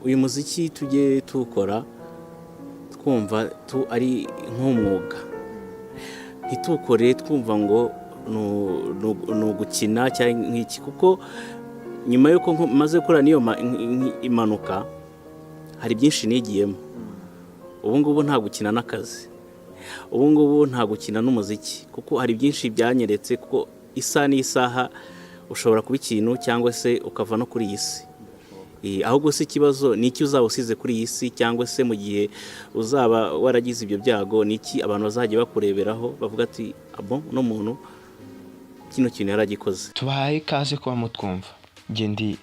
uyu muziki tujye tukora twumva ari nk'umwuga, ntitukore twumva ngo ni ugukina cyangwa nk'iki, kuko nyuma y'uko maze gukora niyo impanuka hari byinshi nigiyemo. Ubu ngubu nta gukina n'akazi, ubu ngubu nta gukina n'umuziki, kuko hari byinshi byanyeretse, kuko isaha n'isaha ushobora kuba ikintu cyangwa se ukava no kuri iyi si. Ahubwo si ikibazo ni iki uzaba usize kuri iyi si, cyangwa se mu gihe uzaba waragize ibyo byago ni iki abantu bazajya bakureberaho bavuga ati abo no muntu kino kintu yaragikoze. Tubahaye ikaze kuba mutwumva. Ndi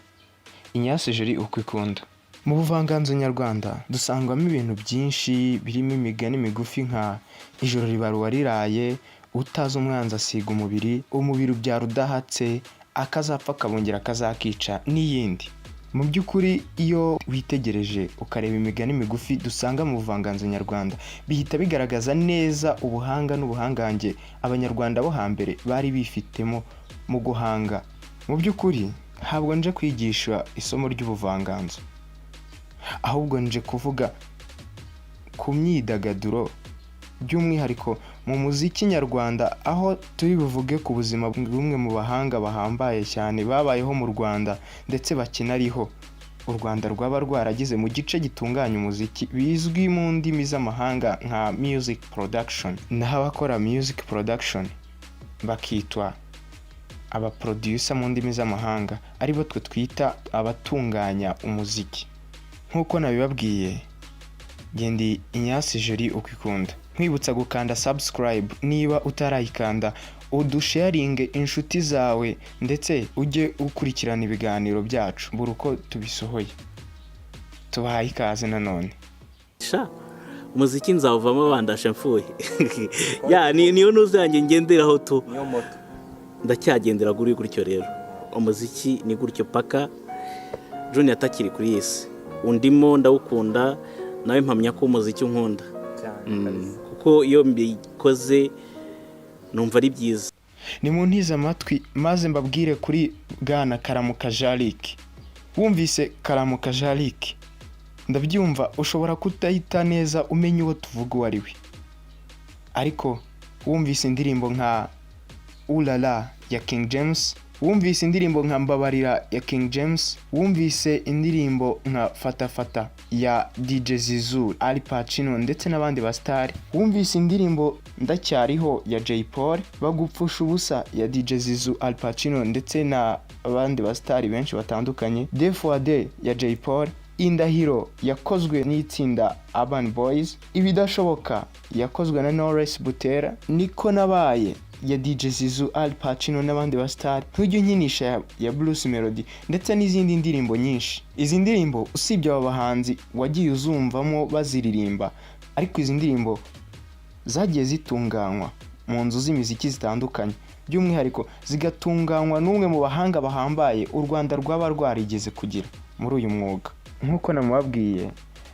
Inyasi Jeri uko ikunda. Mu buvanganzo nyarwanda dusangwamo ibintu byinshi birimo imigani migufi nka ijoro ribaruwa riraye, utazi umwanzi asiga umubiri ubyara udahatse, akazapfa kabongera kazakica n'iyindi. Mu by'ukuri iyo witegereje ukareba imigani migufi dusanga mu buvanganzo nyarwanda bihita bigaragaza neza ubuhanga n'ubuhangange abanyarwanda bo hambere bari bifitemo mu guhanga. Mu by'ukuri ntabwo nje kwigisha isomo ry'ubuvanganzo, ahubwo nje kuvuga ku myidagaduro by'umwihariko mu muziki nyarwanda, aho turi buvuge ku buzima bw'umwe mu bahanga bahambaye cyane babayeho mu Rwanda ndetse bakinariho. U Rwanda rwaba rwaragize mu gice gitunganya umuziki bizwi mu ndimi z'amahanga nka music production, naho abakora music production bakitwa abaproducer mu ndimi z'amahanga, aribo twe twita abatunganya umuziki. Nk'uko nabibabwiye, ndi Inyasi Jeri uko ikunda. Nkwibutsa gukanda subscribe niba utarayikanda, udusharinge inshuti zawe ndetse ujye ukurikirana ibiganiro byacu buri uko tubisohoye. Tubahaye ikaze nanone. Umuziki nzawuvamo bandashe mfuye. Niyo nuzange ngenderaho tu. Ndacyagendera kuri gutyo rero. Umuziki ni gutyo paka Junior atakiri kuri isi. Undimo ndawukunda, nawe mpamya ko umuziki unkunda. Kuko iyo mbikoze numva ari byiza. Ni mu ntiza amatwi maze mbabwire kuri Bwana Karamuka Jean-Luc. Wumvise Karamuka Jean-Luc? Ndabyumva ushobora kutahita neza umenya uwo tuvuga uwo ari we, ariko wumvise indirimbo nka Ulala ya King James, wumvise indirimbo nka Mbabarira ya King James, wumvise indirimbo nka Fata Fata ya DJ Zizu, Al Pacino ndetse n'abandi bastari, wumvise indirimbo Ndacyariho ya Jay Paul, Bagupfusha ubusa ya DJ Zizu, Al Pacino ndetse n'abandi bastari benshi batandukanye, Day for Day ya Jay Paul, Indahiro yakozwe n'itsinda Urban Boys, Ibidashoboka yakozwe na Knowless Butera, Niko Nabaye ya DJ Zizu, Al Pacino n'abandi bastari, Ntujya Unkinisha ya Bruce Melody ndetse n'izindi ndirimbo nyinshi. Izi ndirimbo usibye aba bahanzi wagiye uzumvamo baziririmba, ariko izi ndirimbo zagiye zitunganywa mu nzu z'imiziki zitandukanye, by'umwihariko zigatunganywa n'umwe mu bahanga bahambaye u Rwanda rwaba rwarigeze kugira muri uyu mwuga. Nk'uko namubabwiye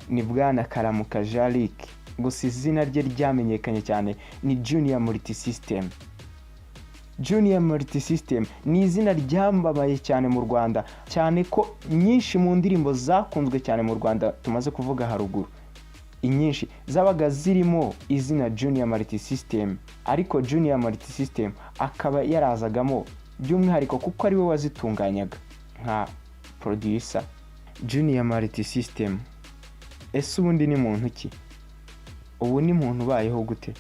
ni Bwana Karamuka Jean-Luc, gusa izina rye ryamenyekanye cyane ni Junior Multisystem. Junior Multisystem ni izina ryambabaye cyane mu Rwanda, cyane ko nyinshi mu ndirimbo zakunzwe cyane mu Rwanda tumaze kuvuga haruguru, inyinshi zabaga zirimo izina Junior Multisystem, ariko Junior Multisystem akaba yarazagamo by'umwihariko kuko ari we wazitunganyaga nka producer. Junior Multisystem ese ubundi ni muntu ki? Ubu ni muntu ubayeho gute?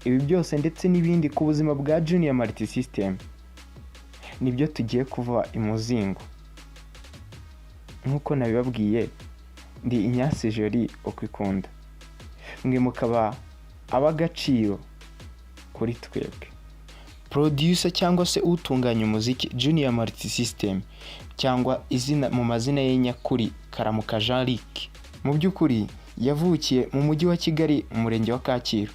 Ibi byose ndetse n'ibindi ku buzima bwa Junior Multisystem nibyo tugiye kuva imuzingo. Nk'uko nabibabwiye, ndi Inyasi Jeri uko ikunda. Mwe mukaba ab'agaciro kuri twebwe. Producer cyangwa se utunganya umuziki Junior Multisystem, cyangwa izina mu mazina ye nyakuri Karamuka Jean-Luc, mu by'ukuri yavukiye mu mujyi wa Kigali mu murenge wa Kacyiru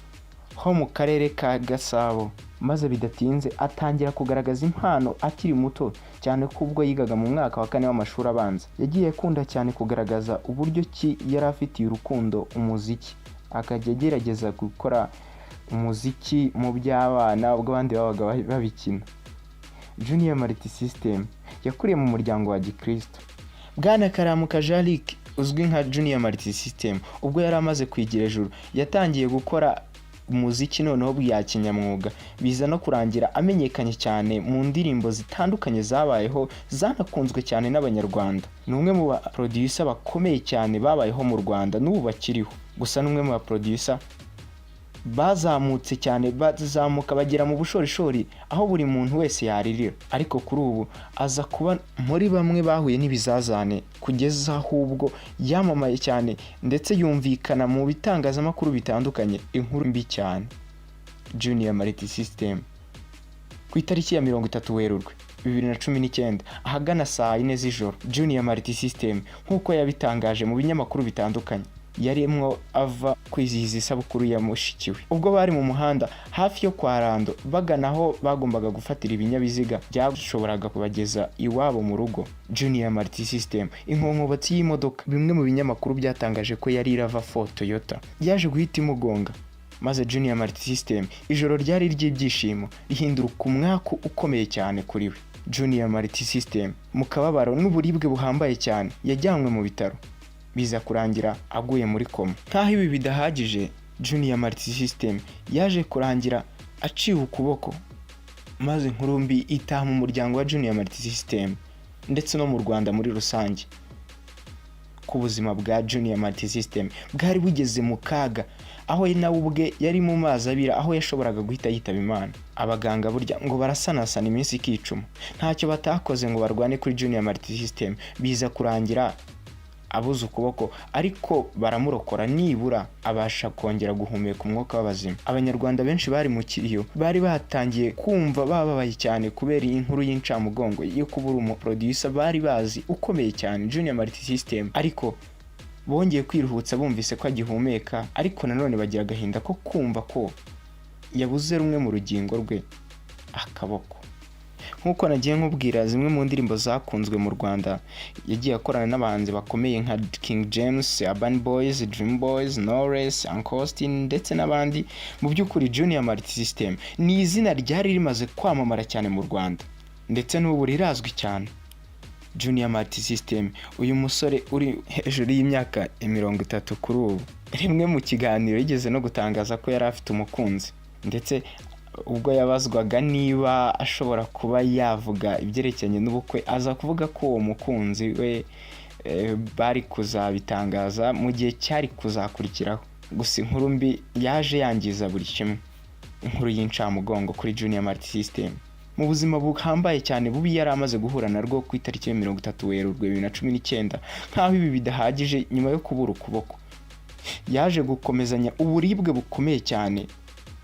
ho mu karere ka Gasabo, maze bidatinze atangira kugaragaza impano akiri muto cyane ko ubwo yigaga mu mwaka wa 4 w'amashuri abanza. Yagiye akunda cyane kugaragaza uburyo ki yari afitiye urukundo umuziki, akajya agerageza gukora umuziki mu by'abana ubwo abandi babaga babikina. Junior Multisystem yakuriye mu muryango wa Gikristo, Bwana Karamuka Jean-Luc uzwi nka Junior Multisystem ubwo yari amaze kwigira ejuru yatangiye gukora umuziki noneho bya kinyamwuga, biza no kurangira amenyekanye cyane mu ndirimbo zitandukanye zabayeho zanakunzwe cyane n'abanyarwanda. Ni umwe mu ba producer bakomeye cyane babayeho mu Rwanda n'ubu bakiriho, gusa n'umwe mu ba producer bazamutse cyane, bazamuka bagera mu bushorishori aho buri muntu wese yaririra, ariko kuri ubu aza kuba muri bamwe bahuye n'ibizazane kugeza ahubwo yamamaye cyane ndetse yumvikana mu bitangazamakuru bitandukanye inkuru mbi cyane. Junior Multisystem ku itariki ya 30 Werurwe 2019 ahagana saa 4 z'ijoro, Junior Multisystem nk'uko yabitangaje mu binyamakuru bitandukanye yarimwo ava kwizihiza isabukuru ya mushikiwe. Ubwo bari mu muhanda hafi yo kwa Rando bagana aho bagombaga gufatira ibinyabiziga byashoboraga kubageza iwabo mu rugo, Junior Multisystem inkonkobotsi y'imodoka, bimwe mu binyamakuru byatangaje ko yari irava Ford Toyota, yaje guhita imugonga. Maze Junior Multisystem ijoro ryari ry'ibyishimo rihinduka umwaku ukomeye cyane kuri we. Junior Multisystem mu kababaro n'uburibwe buhambaye cyane yajyanywe mu bitaro, biza kurangira aguye muri koma. Nkaho ibi bidahagije, Junior Multisystem yaje kurangira aciwe ukuboko, maze inkuru mbi itaha mu muryango wa Junior Multisystem ndetse no mu Rwanda muri rusange. Ku buzima bwa Junior Multisystem bwari bugeze mu kaga, aho nawe ubwe yari mu mazi abira, aho yashoboraga guhita yitaba Imana. Abaganga burya ngo barasanasana iminsi ikicuma, ntacyo batakoze ngo barwane kuri Junior Multisystem, biza kurangira abuze ukuboko, ariko baramurokora nibura abasha kongera guhumeka umwuka w'abazima. Abanyarwanda benshi bari mu kiriyo bari batangiye kumva bababaye cyane kubera inkuru y'incamugongo yo kubura umuproducer bari bazi ukomeye cyane Junior Multisystem, ariko bongeye kwiruhutsa bumvise ko agihumeka, ariko nanone bagira agahinda ko kumva ko yabuze rumwe mu rugingo rwe, akaboko. Nkuko nagiye nkubwira, zimwe mu ndirimbo zakunzwe mu Rwanda yagiye akorana n'abahanzi bakomeye nka King James, Urban Boys, Dream Boys, Knowless, Uncle Austin ndetse n'abandi. Mu by'ukuri Junior Multisystem ni izina ryari rimaze kwamamara cyane mu Rwanda ndetse n'ubu rirazwi cyane. Junior Multisystem, uyu musore uri hejuru y'imyaka 30 kuri ubu, rimwe mu kiganiro yigeze no gutangaza ko yari afite umukunzi, ndetse ubwo yabazwaga niba ashobora kuba yavuga ibyerekeranye n'ubukwe, aza kuvuga ko uwo mukunzi we bari kuzabitangaza mu gihe cyari kuzakurikiraho. Gusa inkuru mbi yaje yangiza buri kimwe, inkuru y'incamugongo kuri Junior Multisystem mu buzima buhambaye cyane bubi yari amaze guhura narwo ku itariki ya 30 Werurwe 2019. Nkaho ibi bidahagije, nyuma yo kubura ukuboko yaje gukomezanya uburibwe bukomeye cyane.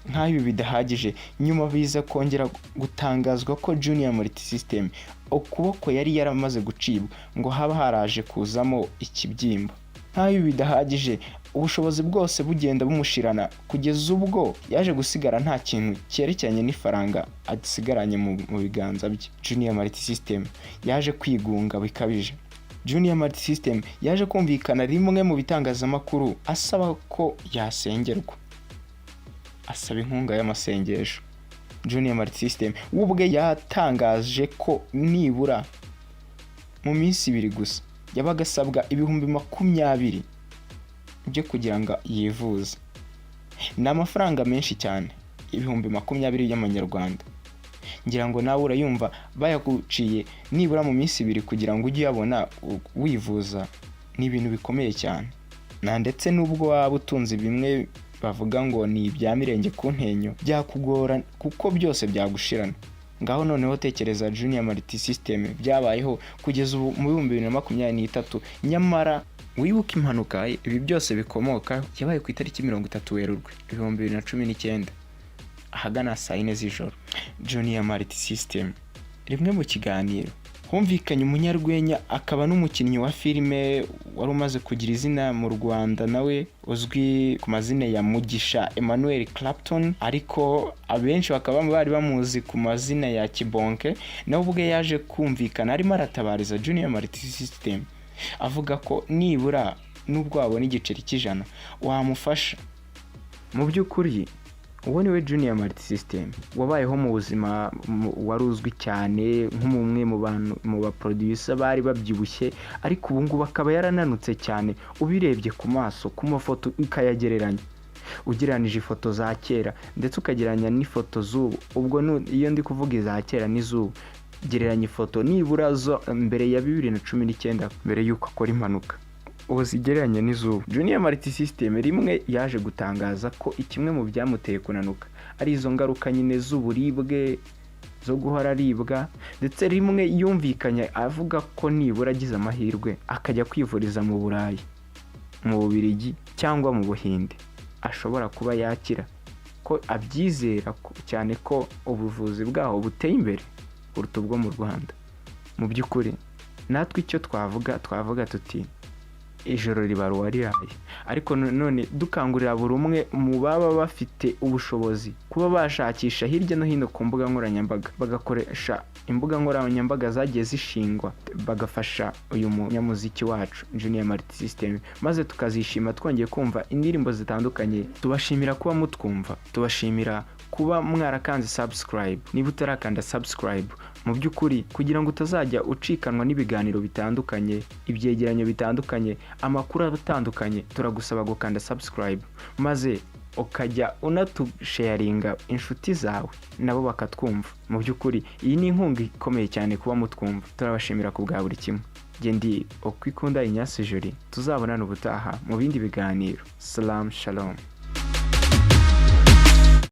Nkaho ibi bidahagije, nyuma biza kongera gutangazwa ko Junior Multisystem ukuboko yari yaramaze gucibwa, ngo haba haraje kuzamo ikibyimba. Nkaho ibi bidahagije, ubushobozi bwose bugenda bumushirana kugeza ubwo yaje gusigara nta kintu cyerekeranye n'ifaranga asigaranye mu biganza bye. Junior Multisystem yaje kwigunga bikabije. Junior Multisystem yaje kumvikana rimwe mu bitangazamakuru asaba ko yasengerwa, asaba inkunga y'amasengesho. Junior Multisystem ubwe yatangaje ko nibura mu minsi 2 gusa yabaga asabwa 20,000 byo kugira ngo yivuze. Ni amafaranga menshi cyane, 20,000 y'amanyarwanda. Ngira ngo nawe urayumva, bayaguciye nibura mu minsi 2 kugira ngo ujye yabona wivuza, ni ibintu bikomeye cyane. Na ndetse n'ubwo waba utunze bimwe bavuga ngo ni ibya mirenge ku ntenyo, byakugora kuko byose byagushirana. Ngaho noneho tekereza Junior Multisystem byabayeho kugeza ubu mu 2023, nyamara wibuka impanuka ibi byose bikomoka yabaye ku itariki 30 Werurwe 2019 ahagana saa 4 z'ijoro. Junior Multisystem rimwe mu kiganiro humvikanye umunyarwenya akaba n'umukinnyi wa filime wari umaze kugira izina mu Rwanda, nawe uzwi ku mazina ya Mugisha Emmanuel Clapton, ariko abenshi bakaba bari bamuzi ku mazina ya Kibonke. Nawe ubwe yaje kumvikana arimo aratabariza Junior Multisystem avuga ko nibura nubwo wabona igiceri cy'ijana wamufasha. Mu by'ukuri uwo niwe Junior multisysteme wabayeho mu buzima wari uzwi cyane nk'umwe mu bantu mu ba producer bari babyibushye, ariko ubu ngubu akaba yarananutse cyane. Ubirebye ku maso, ku mafoto ukayagereranya, ugereranije ifoto za kera ndetse ukagereranya n'ifoto z'ubu. Ubwo iyo ndi kuvuga iza kera n'iz'ubu, gereranya ifoto nibura zo mbere ya 2019 mbere y'uko akora impanuka, ubu zigereranye n'iz'ubu. Junior multisysteme rimwe yaje gutangaza ko ikimwe mu byamuteye kunanuka ari izo ngaruka nyine z'uburibwe, zo guhora aribwa, ndetse rimwe yumvikanye avuga ko nibura agize amahirwe akajya kwivuriza mu Burayi, mu Bubiligi cyangwa mu Buhinde, ashobora kuba yakira, ko abyizera cyane ko ubuvuzi bwaho buteye imbere kuruta ubwo mu Rwanda. Mu by'ukuri natwe icyo twavuga tuti ijoro ribaruwa riraye, ariko none dukangurira buri umwe mu baba bafite ubushobozi kuba bashakisha hirya no hino ku mbuga nkoranyambaga, bagakoresha imbuga nkoranyambaga zagiye zishingwa, bagafasha uyu munyamuziki wacu Junior multisysteme, maze tukazishima twongeye kumva indirimbo zitandukanye. Tubashimira kuba mutwumva, tubashimira kuba mwarakanze subscribe. Niba utarakanda subscribe, mu by'ukuri kugira ngo utazajya ucikanwa n'ibiganiro bitandukanye, ibyegeranyo bitandukanye, amakuru atandukanye, turagusaba gukanda subscribe, maze ukajya unatusharinga inshuti zawe nabo bakatwumva. Mu by'ukuri iyi ni inkunga ikomeye cyane kuba mutwumva, turabashimira ku bwa buri kimwe. Ndi ukwikunda Ignace Jolie, tuzabonana ubutaha mu bindi biganiro. Salam shalom.